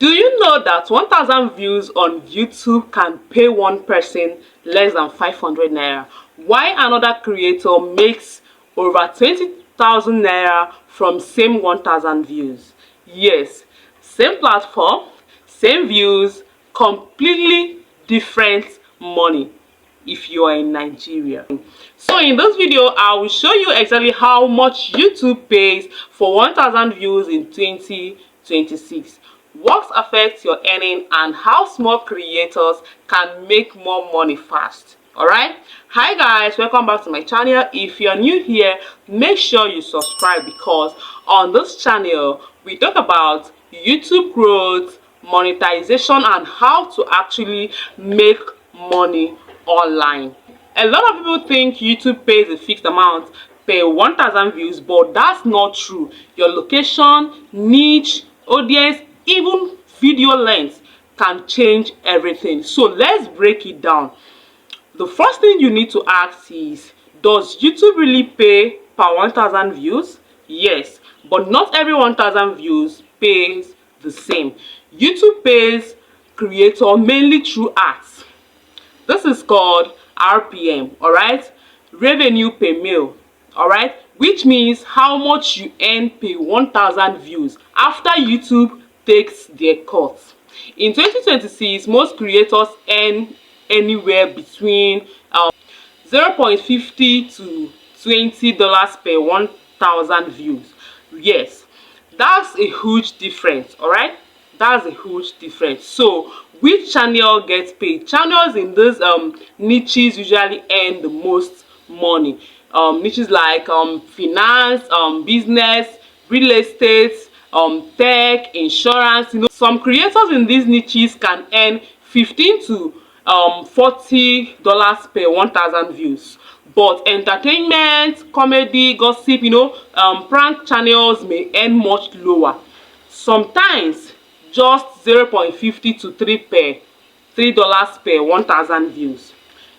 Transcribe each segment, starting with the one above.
Do you know that 1,000 views on YouTube can pay one person less than 500 naira? While another creator makes over 20,000 naira from same 1,000 views. Yes, same platform, same views, completely different money if you are in Nigeria. So in this video, I will show you exactly how much YouTube pays for 1,000 views in 2026. What affects your earning and how small creators can make more money fast. Alright, hi guys, welcome back to my channel. If you're new here, make sure you subscribe because on this channel we talk about YouTube growth, monetization, and how to actually make money online. A lot of people think YouTube pays a fixed amount per 1,000 views, but that's not true. Your location, niche, audience, even video length can change everything. So let's break it down. The first thing you need to ask is, does YouTube really pay per 1,000 views? Yes, but not every 1,000 views pays the same. YouTube pays creator mainly through ads. This is called RPM, alright? Revenue per mil, alright? Which means how much you earn per 1,000 views after YouTube takes their cut. In 2026, most creators earn anywhere between 0.50 to $20 per 1,000 views. Yes, that's a huge difference, alright? That's a huge difference. So which channel gets paid? Channels in these niches usually earn the most money. Niches like finance, business, real estate, tech, insurance. You know, some creators in these niches can earn $15 to $40 per 1,000 views. But entertainment, comedy, gossip, prank channels may earn much lower. Sometimes just 0.50 to $3 per 1,000 views.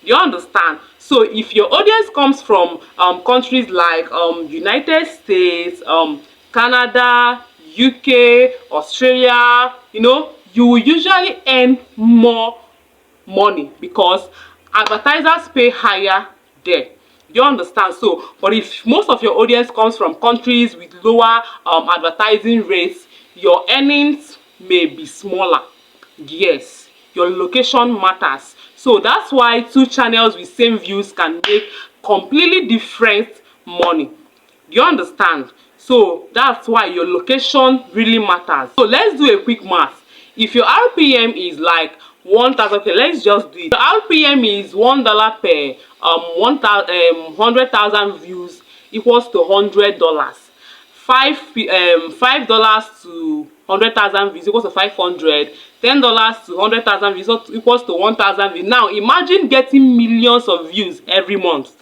You understand? So if your audience comes from countries like United States, Canada, UK, Australia, you will usually earn more money because advertisers pay higher there. You understand? So but if most of your audience comes from countries with lower advertising rates, your earnings may be smaller. Yes, your location matters. So that's why two channels with same views can make completely different money. You understand? So that's why your location really matters. So let's do a quick math. If your RPM is like 1,000, okay, let's just do it. The RPM is $1 per 100,000 views equals to $100. $5 to 100,000 views equals to 500. $10 to 100,000 views equals to 1,000 views. Now imagine getting millions of views every month.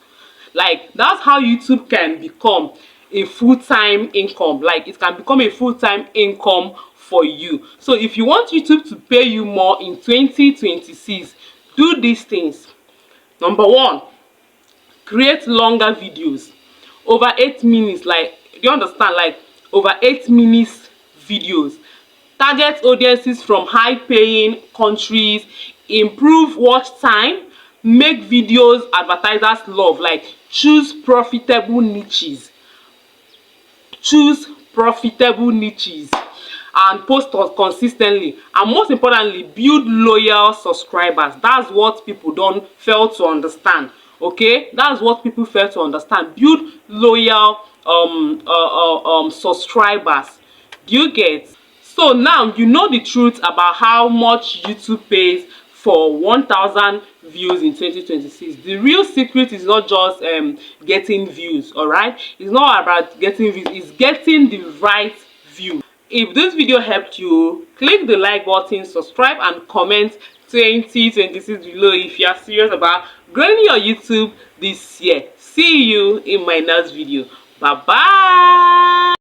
Like that's how YouTube can become a full-time income. Like it can become a full-time income for you. So if you want YouTube to pay you more in 2026, do these things. Number one, create longer videos over 8 minutes. Like, do you understand? Like over 8 minutes videos. Target audiences from high-paying countries. Improve watch time. Make videos advertisers love. Like choose profitable niches. Choose profitable niches and post consistently, and most importantly, build loyal subscribers. That's what people don't fail to understand. Okay, that's what people fail to understand. Build loyal subscribers. Do you get? So now you know the truth about how much YouTube pays for 1,000 views in 2026. The real secret is not just getting views, alright? It's not about getting views, it's getting the right view. If this video helped you, click the like button, subscribe, and comment 2026 below if you are serious about growing your YouTube this year. See you in my next video. Bye bye.